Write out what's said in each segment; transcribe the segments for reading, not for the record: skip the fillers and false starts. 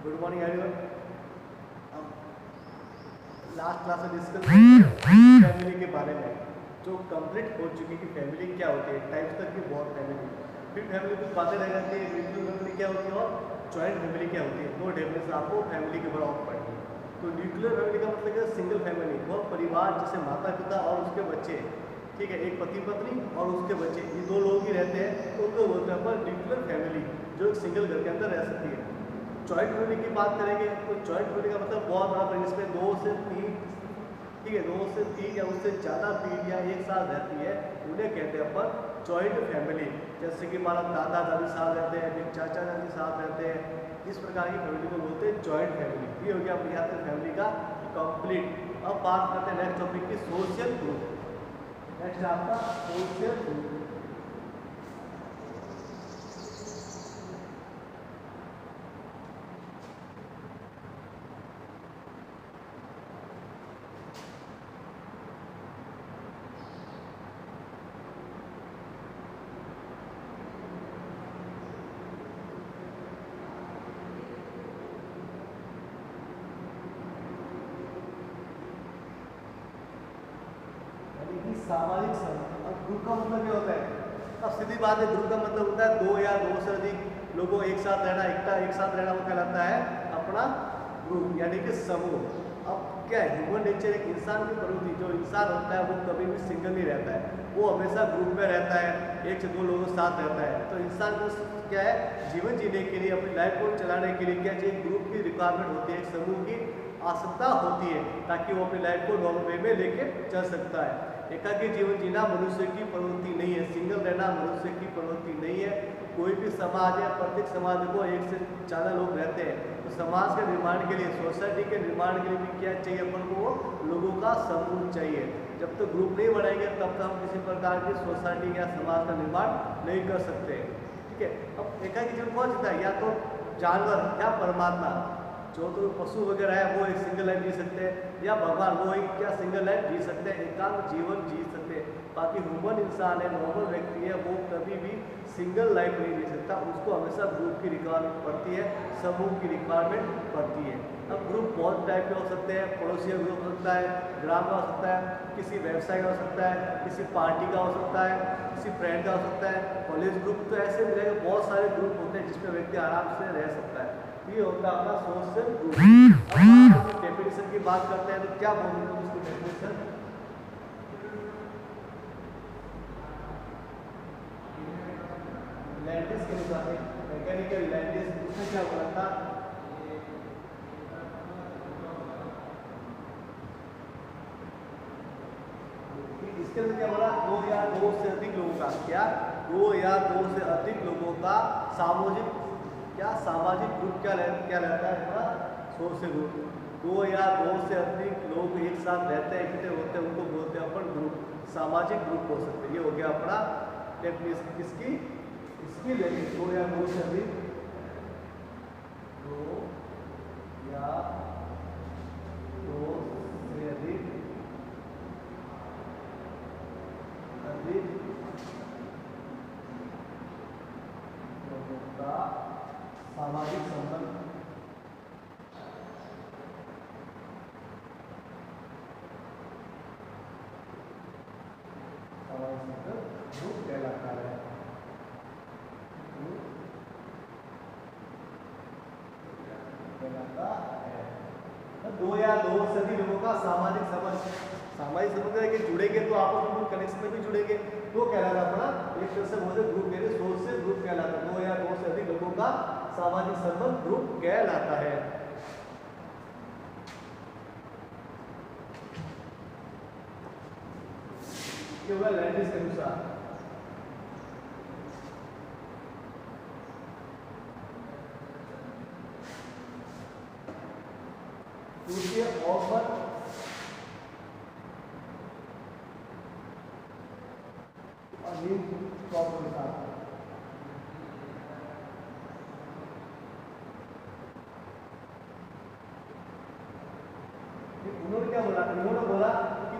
Good morning everyone. हम last class में discuss family के बारे में, जो कंप्लीट हो चुकी कि फैमिली क्या होती है, टाइप्स तक की बहुत फैमिली। फिर फैमिली कुछ बातें रह जाती है, न्यूक्लियर फैमिली क्या होती है और जॉइंट फैमिली क्या होती है। दो डेफिनेशन आपको फैमिली के बारे में पढ़नी है। तो न्यूक्लियर फैमिली का मतलब है सिंगल फैमिली, वो परिवार जैसे माता पिता और उसके बच्चे, ठीक है, एक पति पत्नी और उसके बच्चे, ये दो लोग ही रहते हैं, तो उनको बोलते हैं पर न्यूक्लियर फैमिली, जो एक सिंगल घर के अंदर रह सकती है। जॉइंट फैमिली की बात करेंगे तो जॉइंट फैमिली का मतलब बहुत बड़ा परिवार, इसमें 2 से 3, ठीक है, 2 से 3 या उससे ज़्यादा पीढ़ियाँ एक साथ रहती है, उन्हें कहते हैं अपन जॉइंट फैमिली। जैसे कि हमारा दादा दादी साथ रहते हैं, फिर चाचा चाची साथ रहते हैं, इस प्रकार की फैमिली को बोलते हैं जॉइंट फैमिली। ये हो गया अपने यहाँ से फैमिली का कंप्लीट। अब बात करते हैं नेक्स्ट टॉपिक की, सोशल ग्रुप। नेक्स्ट आपका सोशल ग्रुप। सामाजिक संबंध। अब ग्रुप का मतलब क्या होता है? अब सीधी बात है, ग्रुप का मतलब होता है 2 या 2 से अधिक लोगों एक साथ रहना, एक साथ रहना वो कहलाता है अपना ग्रुप, यानी कि समूह। अब क्या है, ह्यूमन नेचर, एक इंसान की प्रवृत्ति, जो इंसान होता है वो कभी भी सिंगल नहीं रहता है, वो हमेशा ग्रुप में रहता है, 1 से 2 लोगों के साथ रहता है। तो इंसान को क्या है, जीवन जीने के लिए, अपनी लाइफ को चलाने के लिए क्या चाहिए, ग्रुप की रिक्वायरमेंट होती है, एक समूह की आवश्यकता होती है, ताकि वो अपनी लाइफ को नॉर्मल वे में लेके चल सकता है। एकाकी जीवन जीना मनुष्य की प्रवृत्ति नहीं है, सिंगल रहना मनुष्य की प्रवृत्ति नहीं है। कोई भी समाज है, प्रत्येक समाज को 1 से ज़्यादा लोग रहते हैं, तो समाज के निर्माण के लिए, सोसाइटी के निर्माण के लिए भी क्या चाहिए, अपन को लोगों का समूह चाहिए। जब तक ग्रुप नहीं बनाएंगे तब तक हम किसी प्रकार की सोसाइटी या समाज का निर्माण नहीं कर सकते, ठीक है। अब एकाकी जीवन कौन जीता है, या तो जानवर या परमात्मा, जो तो पशु वगैरह है वो एक सिंगल लाइफ जी सकते हैं, या भगवान वो एक क्या सिंगल लाइफ जी सकते हैं, एकांत जीवन जी सकते हैं। बाकी ह्यूमन इंसान है, नॉर्मल व्यक्ति है, वो कभी भी सिंगल लाइफ नहीं जी सकता, उसको हमेशा ग्रुप की रिक्वायरमेंट पड़ती है, समूह की रिक्वायरमेंट पड़ती है। अब ग्रुप बहुत टाइप के हो सकते हैं, पड़ोसी ग्रुप हो सकता है, ग्राम का हो सकता है, किसी व्यवसाय का हो सकता है, किसी पार्टी का हो सकता है, किसी फ्रेंड का हो सकता है, कॉलेज ग्रुप, तो ऐसे मिलेगा बहुत सारे ग्रुप होते हैं जिसमें व्यक्ति आराम से रह सकता है। ये होता है अपना सोशल ग्रुप। अब आप डेफिनेशन की बात करते हैं तो क्या बोलते हैं उसकी डेफिनेशन? लैंडिस के अनुसार, मैकेनिकल लैंडिस, उसने क्या बोला था, इसके अंदर क्या बोला, 2 या 2 से अधिक लोगों का, क्या 2 या 2 से अधिक लोगों का सामूहिक, क्या सामाजिक ग्रुप क्या रहता है अपना सोशल ग्रुप। 2 या 2 से अधिक लोग एक साथ रहते हैं, इकट्ठे होते हैं, उनको बोलते हैं अपन ग्रुप, सामाजिक ग्रुप हो सकते हैं। ये हो गया अपना डेफिनेशन इसकी लेंगे, 2 या 2 से अधिक, 2 या 2 से अधिक लोगों का सामाजिक संबंध, ग्रुप कहलाता है। कहलाता है 2 या 2 से अधिक लोगों का सामाजिक संबंध। सामाजिक संबंध है कि जुड़ेंगे तो आपस में कनेक्शन में भी जुड़ेंगे, तो कहलाता अपना एक तरह से बोलते ग्रुप, यानी सोशल ग्रुप कहलाता है। 2 या 2 से अधिक लोगों का सामाजिक संबंध ग्रुप कहलाता है। ये होगा लैंडिस के अनुसार। दूसरे ऑक्सफोर्ड और नील प्रॉपर के साथ उन्होंने क्या बोला, उन्होंने बोला कि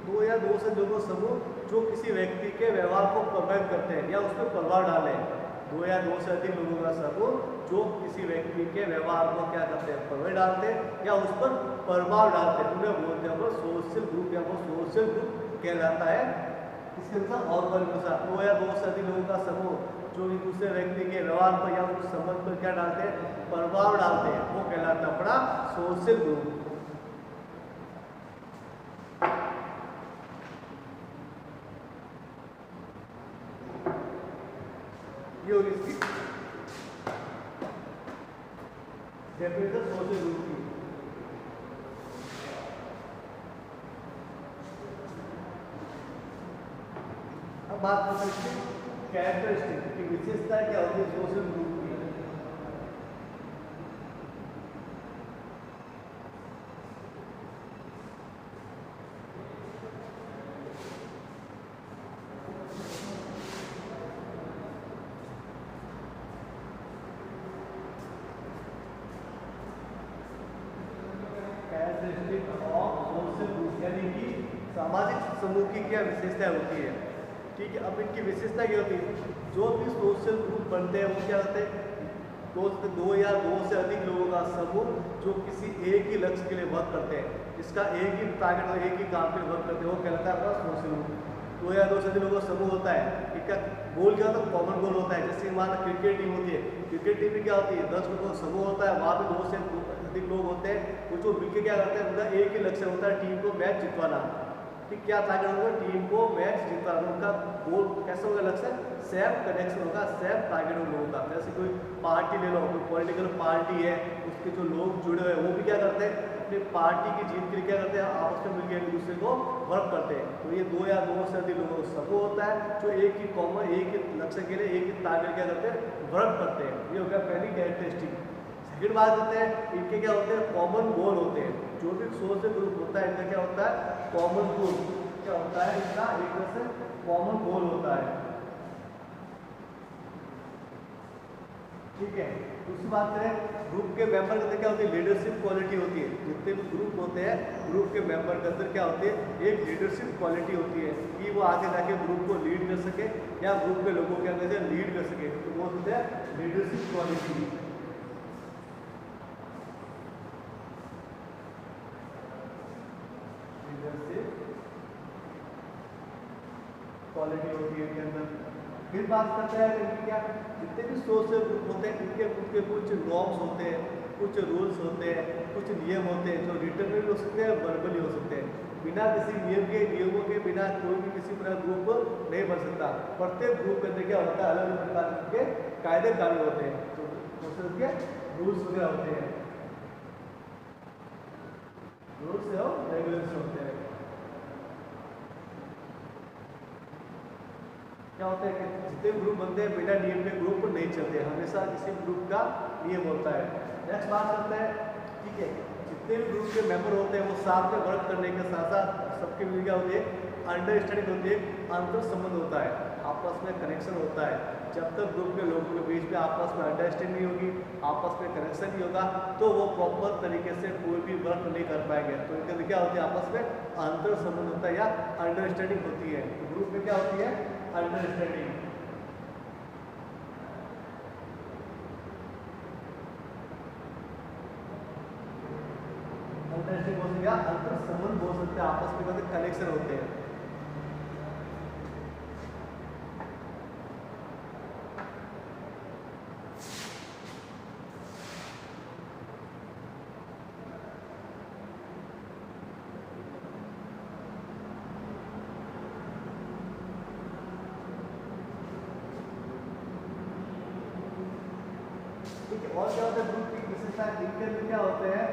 2 या 2 से लोगों समूह जो किसी व्यक्ति के व्यवहार को प्रभावित करते हैं या उस पर प्रभाव डालें, दो या दो से अधिक लोगों का समूह जो किसी व्यक्ति के व्यवहार को क्या करते हैं, प्रभावित डालते हैं या उस पर प्रभाव डालते हैं, उन्हें बोलते हैं वो सोशल ग्रुप या वो सोशल ग्रुप कहलाता है। इसके अनुसार और वर्ग के अनुसार दो या दो से अधिक लोगों का समूह जो एक दूसरे व्यक्ति के व्यवहार पर या उस संबंध पर क्या डालते हैं, प्रभाव डालते हैं, वो कहलाता है अपना सोशल ग्रुप। ये होगी इसकी डेफिनेशन सोशल ग्रुप की। अब बात करते हैं इसकी कैरेक्टरिस्टिक की विशेषता क्या होती है सोशल ग्रुप की। कैरेक्टरिस्टिक ऑफ सोशल ग्रुप यानी कि सामाजिक समूह की क्या विशेषता होती है। ठीक है, अब इनकी विशेषता क्या होती है, जो भी सोशल ग्रुप बनते हैं वो क्या होते हैं, दो या दो से अधिक लोगों का समूह जो किसी एक ही लक्ष्य के लिए वर्क करते हैं, जिसका एक ही टारगेट और एक ही काम के लिए वर्क करते हैं, वो कहलाता है अपना सोशल ग्रुप। दो या दो से अधिक लोगों का समूह होता है, ठीक है, गोल क्या होता है, कॉमन गोल होता है। जैसे हमारा क्रिकेट टीम होती है, क्रिकेट टीम में क्या होती है 10 लोगों का समूह होता है, वहाँ पे दो से अधिक लोग होते हैं, वो जो मिलकर क्या करते हैं, उनका एक ही लक्ष्य होता है टीम को मैच जितवाना। कि क्या टारगेट होगा, टीम को मैच जितवाना, उनका गोल कैसा होगा, लक्ष्य सेल्फ कनेक्शन होगा, सेल्फ टारगेट उन लोगों का। जैसे कोई पार्टी ले लो, कोई पॉलिटिकल पार्टी है, उसके जो लोग जुड़े हुए हैं वो भी क्या करते हैं, अपनी पार्टी की जीत के लिए क्या करते हैं, आपस में मिलकर एक दूसरे को वर्क करते हैं। तो ये दो या दो से अधिक लोगों का समूह होता है जो एक ही कॉमन एक ही लक्ष्य के लिए एक ही टारगेट क्या करते हैं, वर्क करते हैं। ये हो गया पहली कैरेक्टरिस्टिक। सेकंड बात करते हैं, इनके क्या होते हैं, कॉमन गोल होते हैं। जो भी सोशल ग्रुप होता है इनका क्या होता है, कॉमन गोल क्या होता है, इनका एक तरह से कॉमन गोल होता है। ठीक है, दूसरी बात करें ग्रुप के मेंबर के अंदर क्या होती है, लीडरशिप क्वालिटी होती है। जितने भी ग्रुप होते हैं, ग्रुप के मेंबर के अंदर क्या होती है, एक लीडरशिप क्वालिटी होती है कि वो आगे जाके ग्रुप को लीड कर सके या ग्रुप के लोगों के अंदर लीड कर सके, तो वो होते हैं लीडरशिप क्वालिटी। क्वालिटी होती है इनके अंदर। फिर बात करते हैं इनकी क्या, जितने भी सोशल ग्रुप होते हैं इनके खुद के कुछ नॉर्म्स होते हैं, कुछ रूल्स होते हैं, कुछ नियम होते हैं जो रिटर्न में भी हो सकते हैं, वर्बली हो सकते हैं। बिना किसी नियमों के बिना कोई भी किसी तरह ग्रुप नहीं बन सकता। प्रत्येक ग्रुप के अंदर क्या होता है, अलग अलग प्रकार के कायदे कानून होते हैं, तो सोशल के रूल्स वगैरह होते हैं, रूल्स और रेगुलेशन होते हैं। क्या होता है कि जितने ग्रुप बनते हैं बिना नियम के ग्रुप नहीं चलते, हमेशा किसी ग्रुप का नियम होता है। नेक्स्ट बात करते हैं, ठीक है, जितने भी ग्रुप के मेंबर होते हैं वो साथ में वर्क करने के साथ साथ सबके बीच क्या होती है, अंडरस्टैंडिंग होती है, अंतर संबंध होता है, आपस में कनेक्शन होता है। जब तक ग्रुप के लोगों के बीच में आपस में अंडरस्टैंडिंग नहीं होगी, आपस में कनेक्शन नहीं होगा, तो वो प्रॉपर तरीके से कोई भी वर्क नहीं कर पाएंगे। तो इनके अंदर क्या होती है, आपस में अंतर संबंध होता है या अंडरस्टैंडिंग होती है। तो ग्रुप में क्या होती है, अंडरस्टैंडिंग। अंडरस्टैंडिंग बोल सकते हैं, अंतर संबंध बोल सकते हैं, आपस में कनेक्शन होते हैं। और क्या होता है ग्रुप की विशेषता, इनके अंदर क्या होते हैं,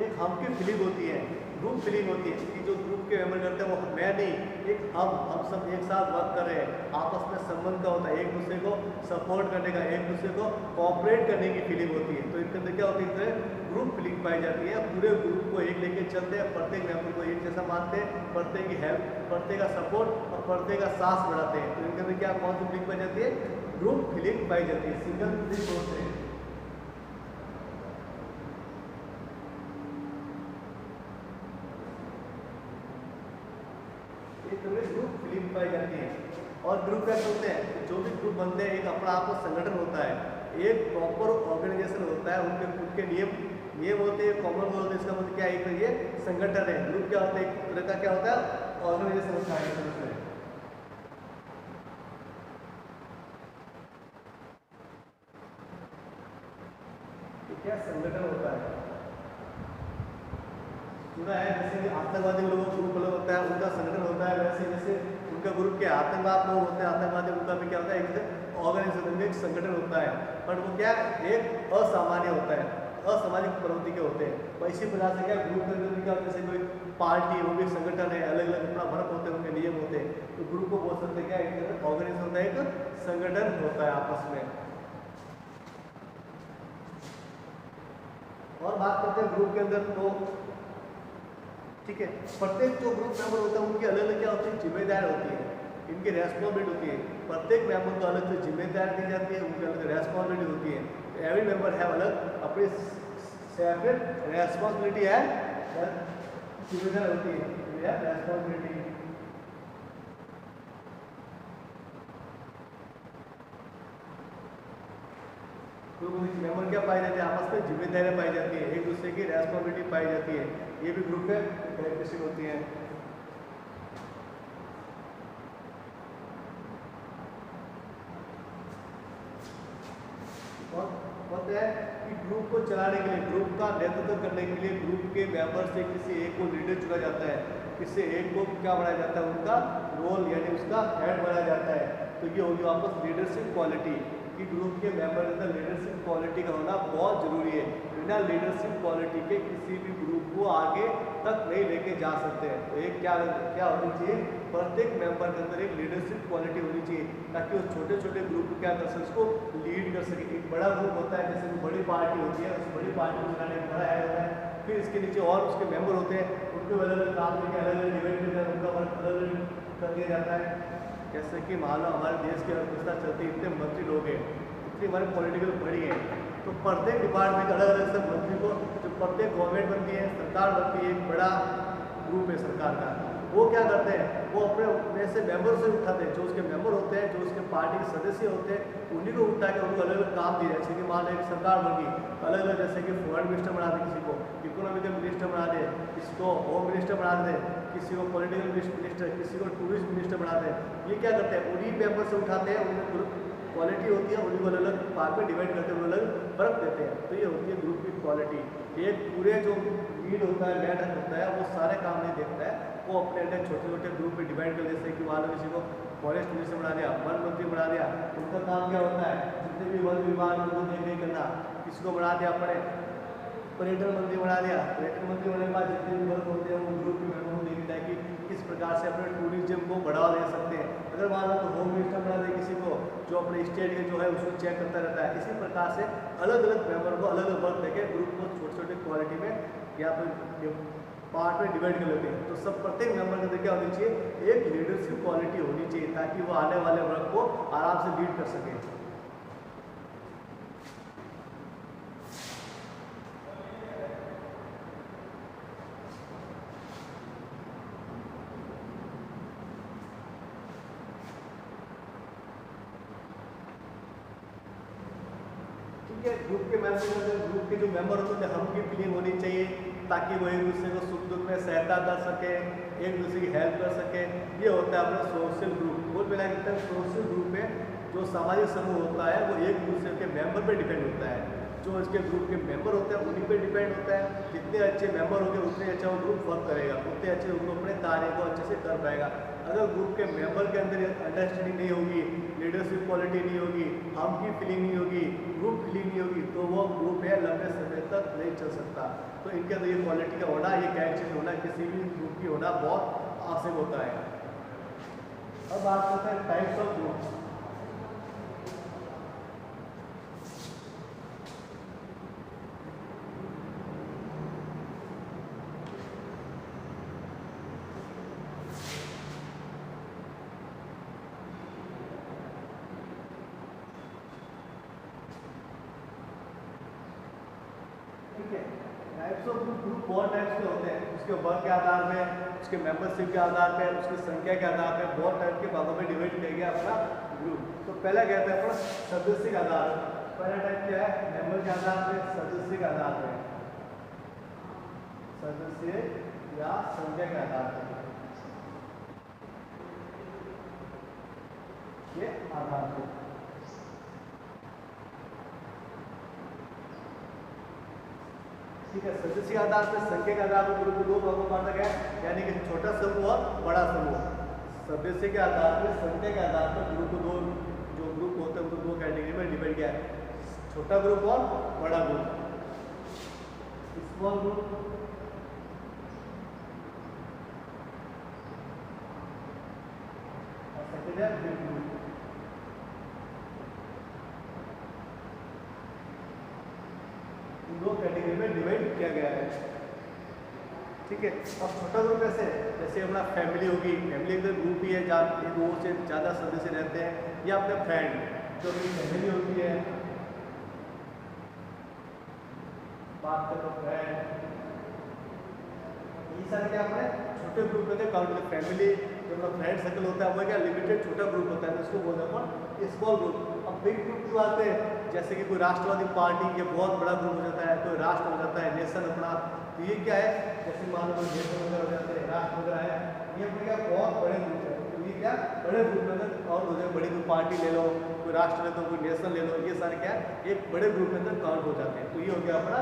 एक हम की फीलिंग होती है, ग्रुप फीलिंग होती है कि जो ग्रुप के मेंबर करते हैं वो मैं नहीं, एक हम सब एक साथ वर्क कर रहे हैं, आपस में संबंध का होता है, एक दूसरे को सपोर्ट करने का, एक दूसरे को कोऑपरेट करने की फीलिंग होती है। तो इनके अंदर क्या होती है, ग्रुप फीलिंग पाई जाती है। पूरे ग्रुप को एक लेके चलते हैं, प्रत्येक मेंबर को एक जैसा मानते हैं, प्रत्येक की हेल्प, प्रत्येक का सपोर्ट और प्रत्येक का साथ बढ़ाते हैं। तो इनके अंदर क्या कौन सी फीलिंग पाई जाती है, ग्रुप फीलिंग पाई जाती है, सिंगल फीलिंग होते हैं। ग्रुप फीलिंग पाई जाती है। और ग्रुप कैसे होते हैं, जो भी ग्रुप बनते हैं, एक अपना आपको संगठन होता है, एक प्रॉपर ऑर्गेनाइजेशन होता है, उनके खुद के नियम होते हैं, कॉमन गोल होते हैं। इसका मतलब क्या है, एक ये संगठन है। ग्रुप क्या होता है, एक तरह का क्या होता है, ऑर्गेनाइजेशन होता है इसमें। क्या संगठन होता है, सुना है जैसे कि आतंकवादी लोगों का ग्रुप अलग होता है, उनका संगठन होता है, वैसे जैसे उनका ग्रुप के आतंकवाद लोग होते हैं, आतंकवादी उनका भी क्या होता है, एक ऑर्गेनाइजेशन, एक संगठन होता है, पर वो क्या एक असामान्य होता है, असामाजिक प्रवृत्ति के होते हैं। और इसी प्रकार से क्या ग्रुप के अंदर क्या जैसे कोई पार्टी, वो भी संगठन है, अलग अलग अपना वर्क होते हैं, उनके नियम होते हैं, तो ग्रुप को बोल सकते हैं क्या, एक ऑर्गेनाइजेशन होता है, एक संगठन होता है आपस में। और बात करते हैं ग्रुप के अंदर, तो ठीक है, प्रत्येक जो ग्रुप मेंबर होता है उनकी अलग अलग क्या होती है, जिम्मेदारी होती है, इनकी रेस्पॉन्सिबिलिटी होती है। प्रत्येक मेंबर को अलग से जिम्मेदारी दी जाती है, उनकी अलग रेस्पॉन्सिबिलिटी होती है। एवरी मेंबर है अलग अपनी सेपरेट रेस्पॉन्सिबिलिटी है, जिम्मेदारी होती है, रेस्पॉन्सिबिलिटी। तो मेंबर क्या पाई जाती है, आपस में जिम्मेदारियां पाई जाती है, एक दूसरे की रेस्पॉन्सिबिलिटी पाई जाती है, ये भी ग्रुप में कैरेक्टरिस्टिक होती है। और है कि ग्रुप को चलाने के लिए, ग्रुप का नेतृत्व करने के लिए ग्रुप के मेंबर से किसी एक को लीडर चुना जाता है, किसी एक को क्या बनाया जाता है, उनका रोल यानी उसका हेड बनाया जाता है। तो ये होगी वापस लीडरशिप क्वालिटी, कि ग्रुप के मेंबर के अंदर लीडरशिप क्वालिटी का होना बहुत जरूरी है। बिना लीडरशिप क्वालिटी के किसी भी ग्रुप को आगे तक नहीं लेके जा सकते हैं। तो एक क्या होनी चाहिए, प्रत्येक मेंबर के अंदर एक लीडरशिप क्वालिटी होनी चाहिए, ताकि वो छोटे छोटे ग्रुप को क्या कर सके, उसको लीड कर सके। एक बड़ा ग्रुप होता है, जैसे कोई बड़ी पार्टी होती है, उस बड़ी पार्टी को चलाने एक बड़ा हेड होता है, फिर इसके नीचे और उसके मेंबर होते हैं, उनको अलग अलग काम लेके अलग अलग डिवाइड किया जाता है, उनका वर्क अलग अलग कर दिया जाता है। जैसे कि मान लो हमारे देश की अर्थव्यवस्था चलती है, इतने मंत्री लोग हैं, इतनी हमारी पॉलिटिकल बड़ी है, तो प्रत्येक डिपार्टमेंट अलग अलग सब मंत्री को, जो प्रत्येक गवर्नमेंट बनती है, सरकार बनती है, एक बड़ा ग्रुप है सरकार का, वो क्या करते हैं, वो अपने वैसे मेंबर से उठाते हैं, जो उसके मेंबर होते हैं, जो उसके पार्टी के सदस्य होते हैं, उन्हीं को उठा के उनको अलग अलग काम दिए। जैसे कि मान लो सरकार बन गई, अलग अलग जैसे कि फॉरेन मिनिस्टर बना दे, किसी को इकोनॉमिकल मिनिस्टर बना दे, किसी को होम मिनिस्टर बना दे, किसी को पॉलिटिकल मिनिस्टर, किसी को टूरिस्ट मिनिस्टर बना दे। ये क्या करते हैं, उन्हीं मेंबर से उठाते हैं, उनमें ग्रुप क्वालिटी होती है, उन्हीं को अलग अलग पार्ट में डिवाइड करते हैं, अलग फर्क देते हैं। तो ये होती है ग्रुप की क्वालिटी। एक पूरे जो लीड होता है, मेंबर होता है, वो सारे काम नहीं देखता है, वो अपने अंदर छोटे छोटे ग्रुप में डिवाइड कर, जैसे कि मान लो किसी को फॉरेस्ट मिनिस्टर बना दिया, वन मंत्री बना दिया, उनका काम क्या होता है, जितने भी वन विभाग उनको देख करना। किसी को बना दिया अपने पर्यटन मंत्री बना दिया, पर्यटन मंत्री होने के बाद जितने भी वर्ग होते हैं वो ग्रुप के मेंबर को देखता है कि किस प्रकार से अपने टूरिज्म को बढ़ावा दे सकते हैं। अगर मान लो तो होम मिनिस्टर बना दे किसी को, जो अपने स्टेट के जो है उसको चेक करता रहता है। इसी प्रकार से अलग अलग मेंबर को अलग अलग वर्ग देके ग्रुप को छोटे छोटे क्वालिटी में या फिर पार्ट में डिवाइड कर लेते हैं। तो सब प्रत्येक मेंबर के अंदर क्या होनी चाहिए, एक लीडरशिप क्वालिटी होनी चाहिए, ताकि वो आने वाले वर्ग को आराम से लीड कर सके। ग्रुप के ग्रुप के जो मेंबर होते हैं, हम की फीलिंग होनी चाहिए, ताकि वो एक दूसरे को सुख दुख में सहायता कर सके, एक दूसरे की हेल्प कर सके। ये होता है अपना सोशल ग्रुप। कुल मिला के सोशल ग्रुप में जो सामाजिक समूह होता है, वो एक दूसरे के मेंबर पे डिपेंड होता है। जो इसके ग्रुप के मेंबर होते हैं उन्हीं पे डिपेंड होता है। जितने अच्छे मेंबर होंगे उतने अच्छा वो ग्रुप वर्क करेगा, उतने अच्छे वो अपने कार्य को अच्छे से कर पाएगा। अगर ग्रुप के मेंबर के अंदर अंडरस्टैंडिंग नहीं होगी, लीडरशिप क्वालिटी नहीं होगी, हम की फीलिंग नहीं होगी, ग्रुप फीलिंग नहीं होगी, तो वो ग्रुप है लंबे समय तक नहीं चल सकता। तो इनके अंदर ये क्वालिटी का होना, ये कैरेक्टरिस्टिक होना किसी भी ग्रुप की होना बहुत आवश्यक होता है। अब बात करते हैं types of group. Types of group बहुत टाइप्स के होते हैं, उसके वर्ग के आधार पे, उसके मेंबरशिप के आधार पे, उसकी संख्या के आधार पे बहुत टाइप के भागों में डिवाइड किया गया अपना ग्रुप। तो पहला कहते हैं अपन सदस्य का आधार। पहला टाइप क्या है, मेंबर के आधार पे, सदस्य के आधार पे, सदस्य या संख्या के आधार पे, ये आधार पे। ठीक है, सदस्य के आधार पे, संख्या के आधार पर ग्रुप को दो भागों में बांटा गया है, यानी कि छोटा समूह और बड़ा समूह। सदस्य के आधार पर, संख्या के आधार पर ग्रुप को दो, जो ग्रुप होते हैं उनको दो कैटेगरी में डिवाइड किया है, छोटा ग्रुप और बड़ा ग्रुप। स्मॉल ग्रुप और सेकंड है बिग ग्रुप। दो कैटेगरी में डिवाइड किया गया है। ठीक है, अब छोटा ग्रुप कैसे, जैसे अपना फैमिली होगी, फैमिली एक ग्रुप ही है जहाँ दो से ज़्यादा सदस्य रहते हैं, या अपने फ्रेंड जो अपनी फैमिली होती है, बात करो फ्रेंड, ये सारे क्या अपने छोटे ग्रुप में काउंट। फैमिली जो अपना फ्रेंड सर्कल होता है वो क्या लिमिटेड छोटा ग्रुप होता है, तो इसको बोलते हैं अपन स्मॉल ग्रुप। अब बिग ग्रुप की बात है, जैसे कि कोई राष्ट्रवादी पार्टी ये बहुत बड़ा ग्रुप हो जाता है, कोई राष्ट्र हो जाता है, नेशन अपना, तो ये क्या है, जैसे मान लो नेशन वगैरह हो जाते हैं, राष्ट्र वगैरह है, ये अपने क्या बहुत बड़े ग्रुप है, तो ये क्या बड़े ग्रुप में अंदर और हो जाए, बड़ी कोई पार्टी ले लो, कोई राष्ट्र ले लो, कोई नेशन ले लो, ये सारे क्या है एक बड़े ग्रुप में अंदर काउंट हो जाते हैं। तो ये हो गया अपना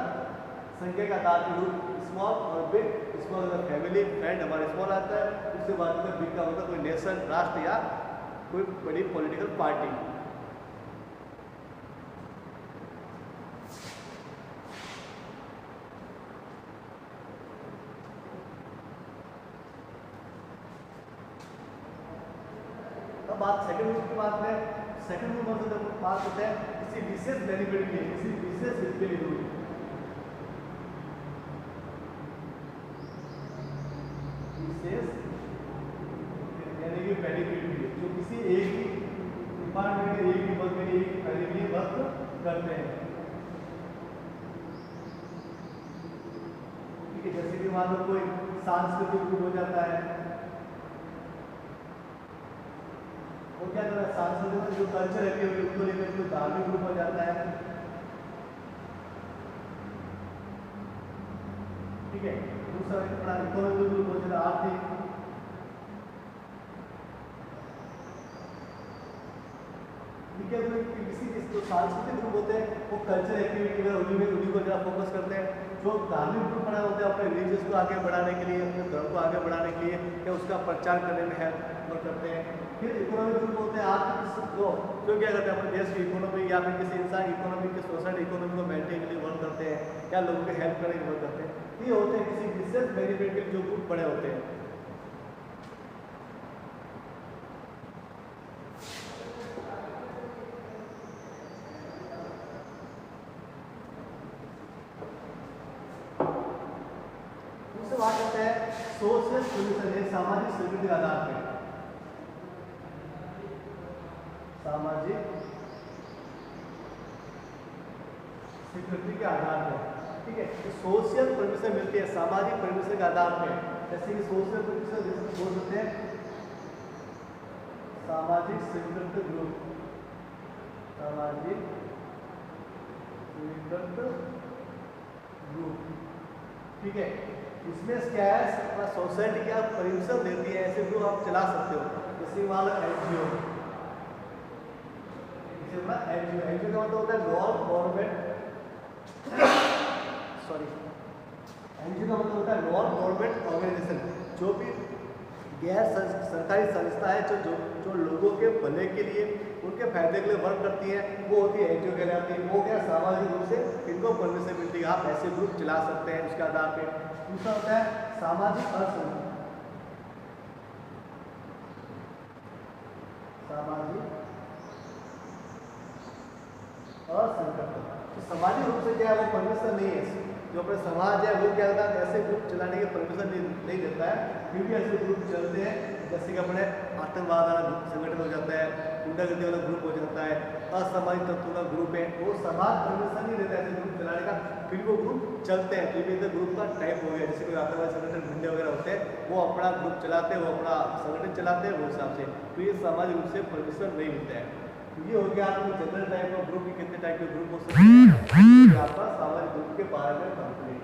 संख्या का आधार पे ग्रुप, स्मॉल और बिग। स्मॉल अगर फैमिली फ्रेंड हमारे स्मॉल आता है, उसके बाद में बिग का होता है कोई नेशन राष्ट्र या कोई बड़ी पॉलिटिकल पार्टी। अब बात सेकंड ग्रुप की बात है। सेकंड ग्रुप मतलब जब बात होता है किसी विशेष बेनिफिट के लिए, किसी विशेष हित के लिए ग्रुप, विशेष यानी कि बेनिफिट के लिए, जो किसी एक ही डिपार्टमेंट के एक ही वर्ग में एक कार्य के लिए वर्क करते हैं। ठीक है, जैसे कि मान लो कोई सांस्कृतिक ग्रुप हो जाता है, वो क्या करता है सांस्कृतिक जो कल्चर है उसको लेकर कोई धार्मिक ग्रुप हो जाता है। ठीक है, दूसरा अपना इकोनॉमिक ग्रुप हो जाता है, आर्थिक। ठीक है, तो किसी जो सांस्कृतिक ग्रुप होते हैं वो कल्चर एक्टिविटी में उन्हीं को ज़्यादा फोकस करते हैं। जो धार्मिक ग्रुप बना होते हैं अपने रिलीजियस को आगे बढ़ाने के लिए, अपने धर्म को आगे बढ़ाने के लिए या उसका प्रचार करने में हेल्प करते हैं। फिर इकोनॉमिक ग्रुप होते हैं आर्थिक जो क्या करते हैं अपने देश की इकोनॉमी या फिर किसी इंसान इकोनॉमी की सोसाइटी इकोनॉमी को मेंटेन के लिए वर्क करते हैं या लोगों की हेल्प करने के लिए वर्क करते हैं। ये होते हैं किसी विशेष बेनिफिट के जो ग्रुप बड़े होते हैं। दूसरी बात करते हैं सोशल सोल्यूशन, सामाजिक स्वीकृति के आधार पर, सामाजिक स्वीकृति के आधार पर। ठीक है, तो सोशल परमिशन मिलती है सामाजिक परमिशन के आधार पर। जैसे कि सोशल परमिशन बोल सकते हैं सामाजिक स्वीकृत ग्रुप, सामाजिक स्वीकृत ग्रुप। ठीक है, इसमें क्या है सोसाइटी क्या परमिशन देती है, ऐसे ग्रुप आप चला सकते हो। जैसे मान लो एनजीओ, एनजीओ का मतलब होता है नॉन गवर्नमेंट, सॉरी एनजीओ का मतलब होता है नॉन गवर्नमेंट ऑर्गेनाइजेशन, जो भी गैर सरकारी संस्था है जो लोगों के भले के लिए उनके फायदे के लिए वर्क करती है, वो होती है एनजीओ कहलाती है। वो क्या सामाजिक रूप से इनको परमिशन मिलती है, आप ऐसे ग्रुप चला सकते हैं उसके आधार पे। दूसरा होता है सामाजिक असंगठन, सामाजिक असंगठन तो सामाजिक रूप से क्या है वो परमिशन नहीं है, जो अपने समाज है वो क्या होता है ऐसे ग्रुप चलाने की परमिशन नहीं देता है, क्योंकि ऐसे ग्रुप चलते हैं जैसे कि अपने आतंकवाद वाला संगठन हो जाता है, गुंडागर्दी वाला ग्रुप हो जाता है, असामाजिक तत्वों का ग्रुप है, वो समाज परमिशन नहीं देता ऐसे ग्रुप चलाने का, फिर वो ग्रुप चलते हैं। तो ये ग्रुप का टाइप हो गया, जैसे कोई आतंकवादी संगठन गुंडे वगैरह होते हैं वो अपना ग्रुप चलाते हैं, वो अपना संगठन चलाते हैं वो हिसाब से, तो ये सामाजिक रूप से परमिशन नहीं मिलता है। ये हो गया आपको जनरल टाइप ऑफ ग्रुप, कितने टाइप के ग्रुप हो सकते हैं, ये आपका सामान्य ग्रुप के बारे में कंप्लीट।